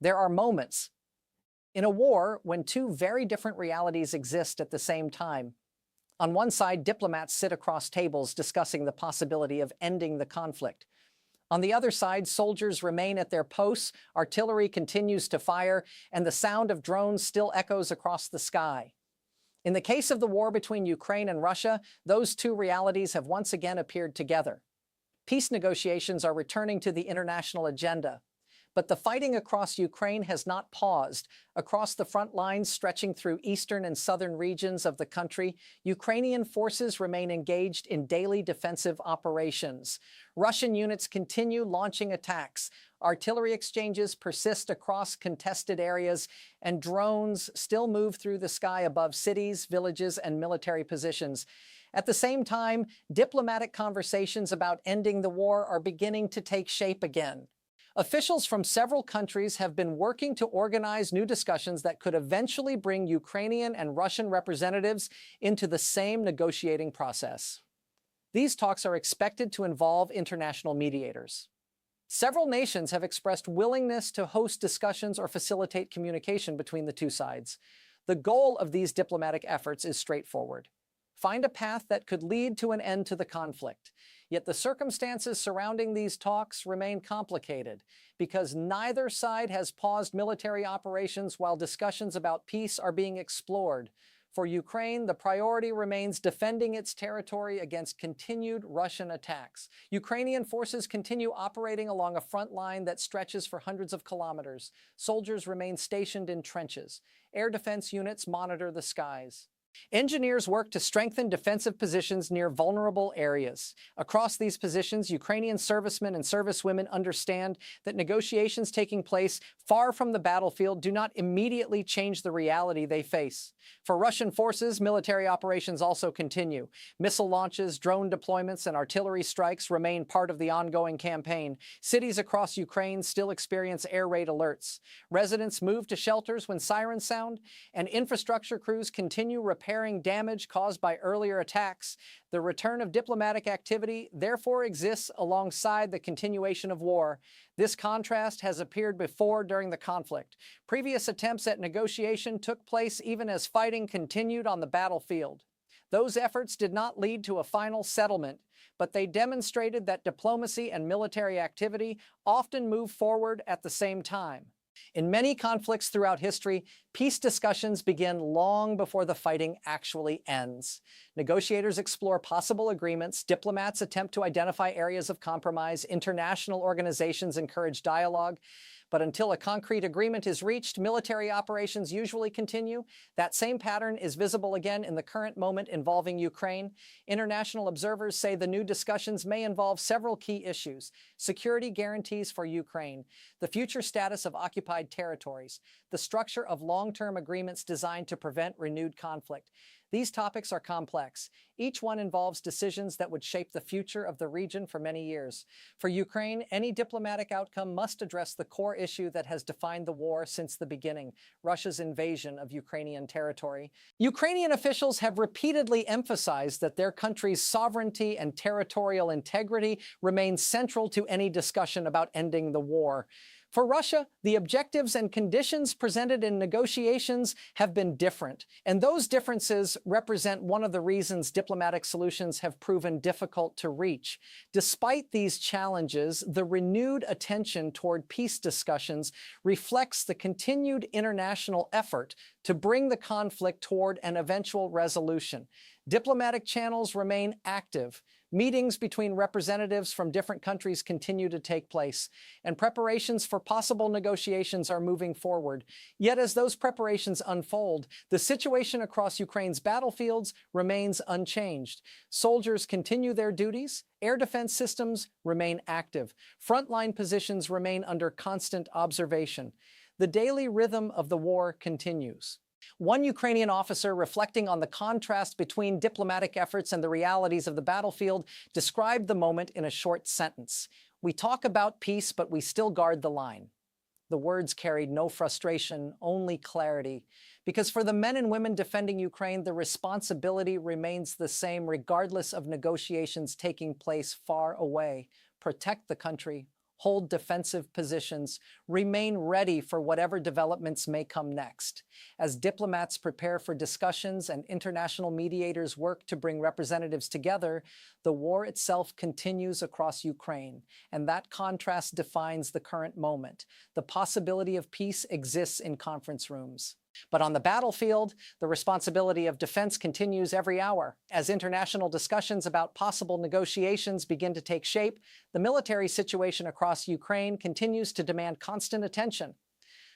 There are moments in a war when two very different realities exist at the same time. On one side, diplomats sit across tables discussing the possibility of ending the conflict. On the other side, soldiers remain at their posts, artillery continues to fire, and the sound of drones still echoes across the sky. In the case of the war between Ukraine and Russia, those two realities have once again appeared together. Peace negotiations are returning to the international agenda. But the fighting across Ukraine has not paused. Across the front lines stretching through eastern and southern regions of the country, Ukrainian forces remain engaged in daily defensive operations. Russian units continue launching attacks. Artillery exchanges persist across contested areas, and drones still move through the sky above cities, villages, and military positions. At the same time, diplomatic conversations about ending the war are beginning to take shape again. Officials from several countries have been working to organize new discussions that could eventually bring Ukrainian and Russian representatives into the same negotiating process. These talks are expected to involve international mediators. Several nations have expressed willingness to host discussions or facilitate communication between the two sides. The goal of these diplomatic efforts is straightforward: find a path that could lead to an end to the conflict. Yet the circumstances surrounding these talks remain complicated because neither side has paused military operations while discussions about peace are being explored. For Ukraine, the priority remains defending its territory against continued Russian attacks. Ukrainian forces continue operating along a front line that stretches for hundreds of kilometers. Soldiers remain stationed in trenches. Air defense units monitor the skies. Engineers work to strengthen defensive positions near vulnerable areas. Across these positions, Ukrainian servicemen and servicewomen understand that negotiations taking place far from the battlefield do not immediately change the reality they face. For Russian forces, military operations also continue. Missile launches, drone deployments, and artillery strikes remain part of the ongoing campaign. Cities across Ukraine still experience air raid alerts. Residents move to shelters when sirens sound, and infrastructure crews continue repairing damage caused by earlier attacks. The return of diplomatic activity therefore exists alongside the continuation of war. This contrast has appeared before during the conflict. Previous attempts at negotiation took place even as fighting continued on the battlefield. Those efforts did not lead to a final settlement, but they demonstrated that diplomacy and military activity often move forward at the same time. In many conflicts throughout history, peace discussions begin long before the fighting actually ends. Negotiators explore possible agreements, diplomats attempt to identify areas of compromise, international organizations encourage dialogue. But until a concrete agreement is reached, military operations usually continue. That same pattern is visible again in the current moment involving Ukraine. International observers say the new discussions may involve several key issues: security guarantees for Ukraine, the future status of occupied territories, the structure of long-term agreements designed to prevent renewed conflict. These topics are complex. Each one involves decisions that would shape the future of the region for many years. For Ukraine, any diplomatic outcome must address the core issue that has defined the war since the beginning: Russia's invasion of Ukrainian territory. Ukrainian officials have repeatedly emphasized that their country's sovereignty and territorial integrity remain central to any discussion about ending the war. For Russia, the objectives and conditions presented in negotiations have been different, and those differences represent one of the reasons diplomatic solutions have proven difficult to reach. Despite these challenges, the renewed attention toward peace discussions reflects the continued international effort to bring the conflict toward an eventual resolution. Diplomatic channels remain active. Meetings between representatives from different countries continue to take place, and preparations for possible negotiations are moving forward. Yet as those preparations unfold, the situation across Ukraine's battlefields remains unchanged. Soldiers continue their duties, air defense systems remain active, frontline positions remain under constant observation. The daily rhythm of the war continues. One Ukrainian officer, reflecting on the contrast between diplomatic efforts and the realities of the battlefield, described the moment in a short sentence: "We talk about peace, but we still guard the line." The words carried no frustration, only clarity. Because for the men and women defending Ukraine, the responsibility remains the same regardless of negotiations taking place far away: protect the country, hold defensive positions, remain ready for whatever developments may come next. As diplomats prepare for discussions and international mediators work to bring representatives together, the war itself continues across Ukraine, and that contrast defines the current moment. The possibility of peace exists in conference rooms. But on the battlefield, the responsibility of defense continues every hour. As international discussions about possible negotiations begin to take shape, the military situation across Ukraine continues to demand constant attention.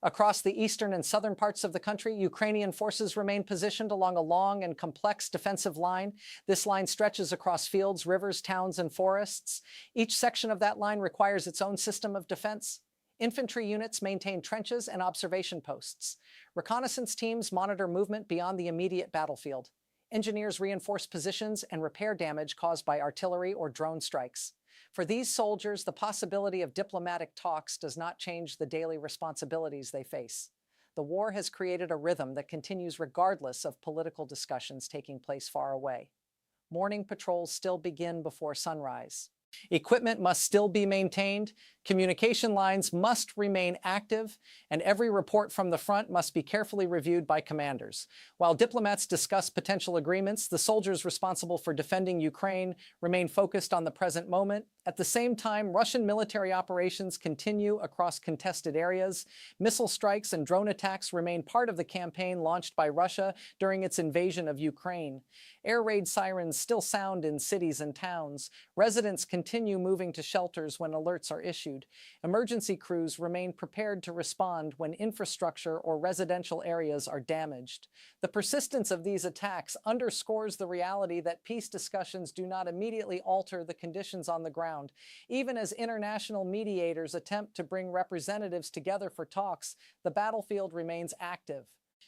Across the eastern and southern parts of the country, Ukrainian forces remain positioned along a long and complex defensive line. This line stretches across fields, rivers, towns, and forests. Each section of that line requires its own system of defense. Infantry units maintain trenches and observation posts. Reconnaissance teams monitor movement beyond the immediate battlefield. Engineers reinforce positions and repair damage caused by artillery or drone strikes. For these soldiers, the possibility of diplomatic talks does not change the daily responsibilities they face. The war has created a rhythm that continues regardless of political discussions taking place far away. Morning patrols still begin before sunrise. Equipment must still be maintained, communication lines must remain active, and every report from the front must be carefully reviewed by commanders. While diplomats discuss potential agreements, the soldiers responsible for defending Ukraine remain focused on the present moment. At the same time, Russian military operations continue across contested areas. Missile strikes and drone attacks remain part of the campaign launched by Russia during its invasion of Ukraine. Air raid sirens still sound in cities and towns. Residents continue moving to shelters when alerts are issued. Emergency crews remain prepared to respond when infrastructure or residential areas are damaged. The persistence of these attacks underscores the reality that peace discussions do not immediately alter the conditions on the ground. Even as international mediators attempt to bring representatives together for talks, the battlefield remains active.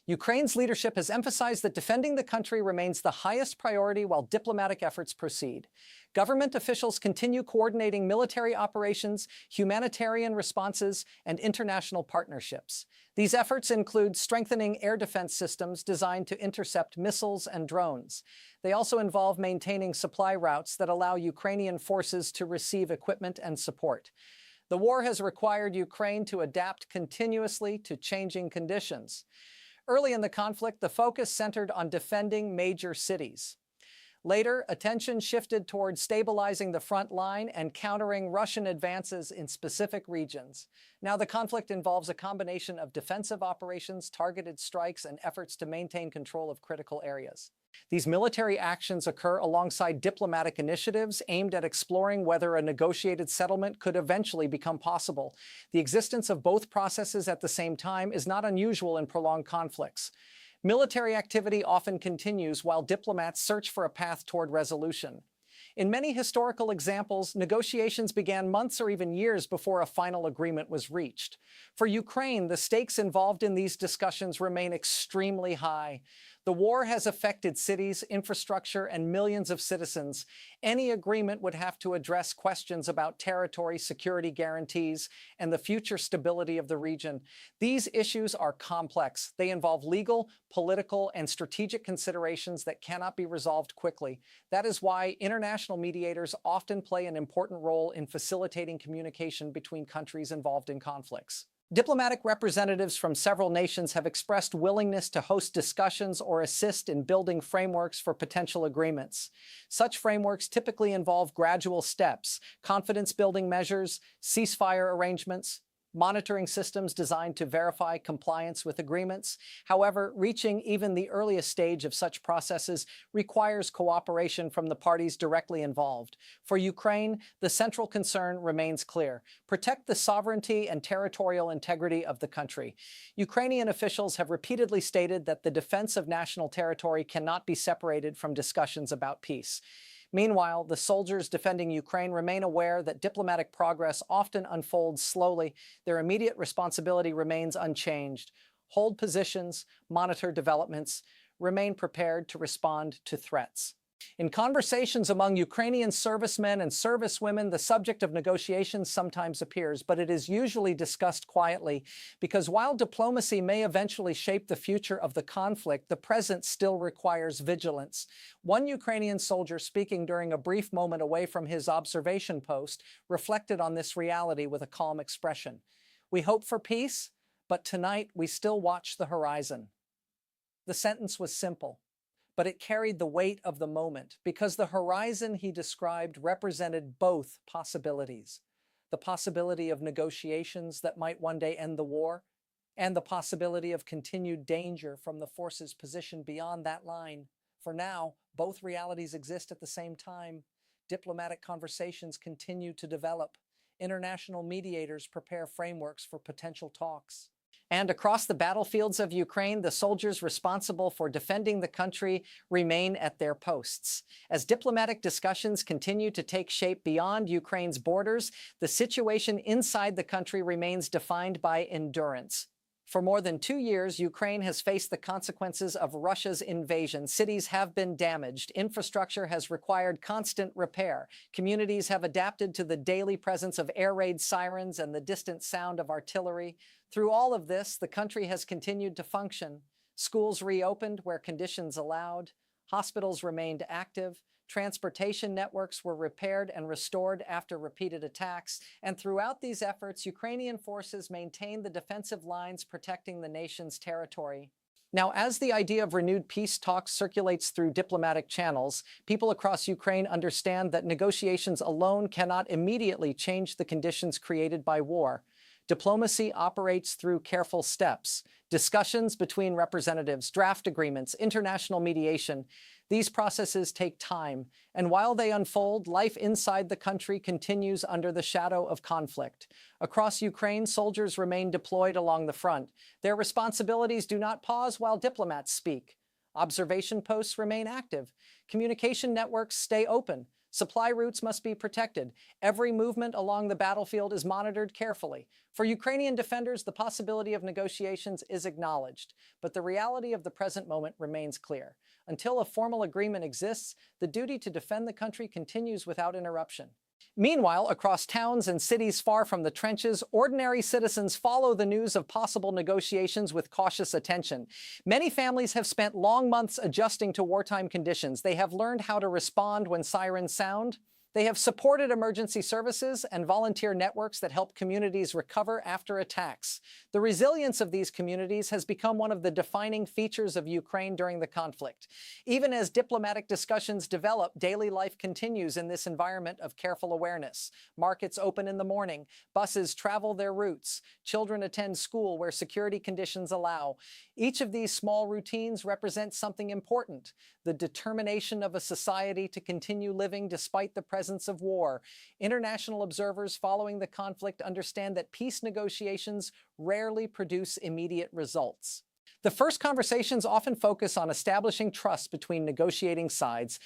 Ukraine's leadership has emphasized that defending the country remains the highest priority while diplomatic efforts proceed. Government officials continue coordinating military operations, humanitarian responses, and international partnerships. These efforts include strengthening air defense systems designed to intercept missiles and drones. They also involve maintaining supply routes that allow Ukrainian forces to receive equipment and support. The war has required Ukraine to adapt continuously to changing conditions. Early in the conflict, the focus centered on defending major cities. Later, attention shifted toward stabilizing the front line and countering Russian advances in specific regions. Now the conflict involves a combination of defensive operations, targeted strikes, and efforts to maintain control of critical areas. These military actions occur alongside diplomatic initiatives aimed at exploring whether a negotiated settlement could eventually become possible. The existence of both processes at the same time is not unusual in prolonged conflicts. Military activity often continues while diplomats search for a path toward resolution. In many historical examples, negotiations began months or even years before a final agreement was reached. For Ukraine, the stakes involved in these discussions remain extremely high. The war has affected cities, infrastructure, and millions of citizens. Any agreement would have to address questions about territory, security guarantees, and the future stability of the region. These issues are complex. They involve legal, political, and strategic considerations that cannot be resolved quickly. That is why international mediators often play an important role in facilitating communication between countries involved in conflicts. Diplomatic representatives from several nations have expressed willingness to host discussions or assist in building frameworks for potential agreements. Such frameworks typically involve gradual steps, confidence-building measures, ceasefire arrangements, monitoring systems designed to verify compliance with agreements. However, reaching even the earliest stage of such processes requires cooperation from the parties directly involved. For Ukraine, the central concern remains clear: protect the sovereignty and territorial integrity of the country. Ukrainian officials have repeatedly stated that the defense of national territory cannot be separated from discussions about peace. Meanwhile, the soldiers defending Ukraine remain aware that diplomatic progress often unfolds slowly. Their immediate responsibility remains unchanged: hold positions, monitor developments, remain prepared to respond to threats. In conversations among Ukrainian servicemen and servicewomen, the subject of negotiations sometimes appears, but it is usually discussed quietly because while diplomacy may eventually shape the future of the conflict, the present still requires vigilance. One Ukrainian soldier speaking during a brief moment away from his observation post reflected on this reality with a calm expression. "We hope for peace, but tonight we still watch the horizon." The sentence was simple, but it carried the weight of the moment because the horizon he described represented both possibilities: the possibility of negotiations that might one day end the war, and the possibility of continued danger from the forces positioned beyond that line. For now, both realities exist at the same time. Diplomatic conversations continue to develop. International mediators prepare frameworks for potential talks. And across the battlefields of Ukraine, the soldiers responsible for defending the country remain at their posts. As diplomatic discussions continue to take shape beyond Ukraine's borders, the situation inside the country remains defined by endurance. For more than 2 years, Ukraine has faced the consequences of Russia's invasion. Cities have been damaged. Infrastructure has required constant repair. Communities have adapted to the daily presence of air raid sirens and the distant sound of artillery. Through all of this, the country has continued to function. Schools reopened where conditions allowed. Hospitals remained active. Transportation networks were repaired and restored after repeated attacks. And throughout these efforts, Ukrainian forces maintained the defensive lines protecting the nation's territory. Now, as the idea of renewed peace talks circulates through diplomatic channels, people across Ukraine understand that negotiations alone cannot immediately change the conditions created by war. Diplomacy operates through careful steps: discussions between representatives, draft agreements, international mediation. These processes take time, and while they unfold, life inside the country continues under the shadow of conflict. Across Ukraine, soldiers remain deployed along the front. Their responsibilities do not pause while diplomats speak. Observation posts remain active. Communication networks stay open. Supply routes must be protected. Every movement along the battlefield is monitored carefully. For Ukrainian defenders, the possibility of negotiations is acknowledged, but the reality of the present moment remains clear. Until a formal agreement exists, the duty to defend the country continues without interruption. Meanwhile, across towns and cities far from the trenches, ordinary citizens follow the news of possible negotiations with cautious attention. Many families have spent long months adjusting to wartime conditions. They have learned how to respond when sirens sound. They have supported emergency services and volunteer networks that help communities recover after attacks. The resilience of these communities has become one of the defining features of Ukraine during the conflict. Even as diplomatic discussions develop, daily life continues in this environment of careful awareness. Markets open in the morning, buses travel their routes, children attend school where security conditions allow. Each of these small routines represents something important: the determination of a society to continue living despite the presence of war. International observers following the conflict understand that peace negotiations rarely produce immediate results. The first conversations often focus on establishing trust between negotiating sides.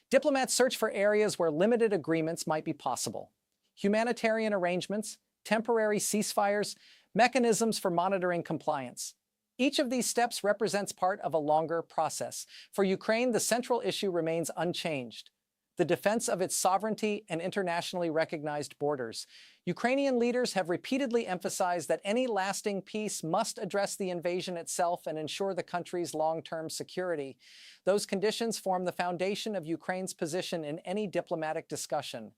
Diplomats search for areas where limited agreements might be possible: humanitarian arrangements, temporary ceasefires, mechanisms for monitoring compliance. Each of these steps represents part of a longer process. For Ukraine, the central issue remains unchanged: the defense of its sovereignty and internationally recognized borders. Ukrainian leaders have repeatedly emphasized that any lasting peace must address the invasion itself and ensure the country's long-term security. Those conditions form the foundation of Ukraine's position in any diplomatic discussion.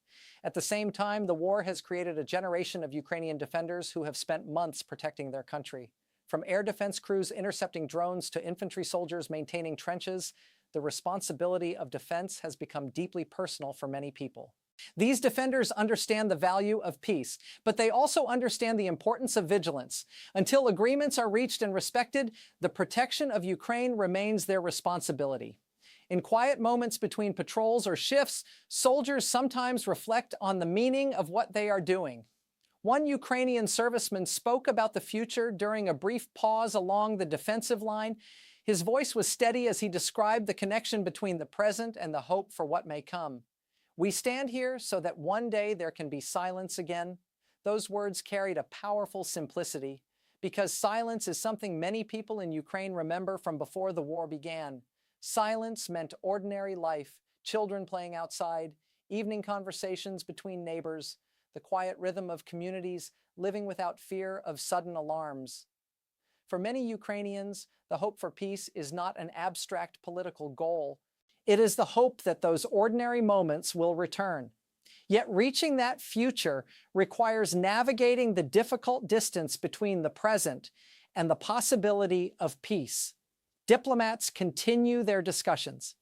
At the same time, the war has created a generation of Ukrainian defenders who have spent months protecting their country. From air defense crews intercepting drones to infantry soldiers maintaining trenches, the responsibility of defense has become deeply personal for many people. These defenders understand the value of peace, but they also understand the importance of vigilance. Until agreements are reached and respected, the protection of Ukraine remains their responsibility. In quiet moments between patrols or shifts, soldiers sometimes reflect on the meaning of what they are doing. One Ukrainian serviceman spoke about the future during a brief pause along the defensive line. His voice was steady as he described the connection between the present and the hope for what may come. "We stand here so that one day there can be silence again." Those words carried a powerful simplicity, because silence is something many people in Ukraine remember from before the war began. Silence meant ordinary life, children playing outside, evening conversations between neighbors, the quiet rhythm of communities living without fear of sudden alarms. For many Ukrainians, the hope for peace is not an abstract political goal. It is the hope that those ordinary moments will return. Yet reaching that future requires navigating the difficult distance between the present and the possibility of peace. Diplomats continue their discussions.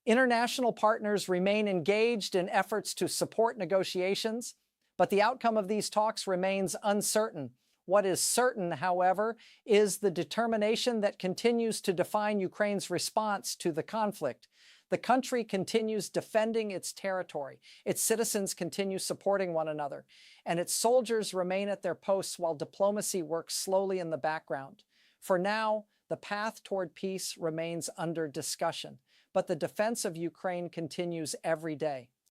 International partners remain engaged in efforts to support negotiations, but the outcome of these talks remains uncertain. What is certain, however, is the determination that continues to define Ukraine's response to the conflict. The country continues defending its territory, its citizens continue supporting one another, and its soldiers remain at their posts while diplomacy works slowly in the background. For now, the path toward peace remains under discussion, but the defense of Ukraine continues every day.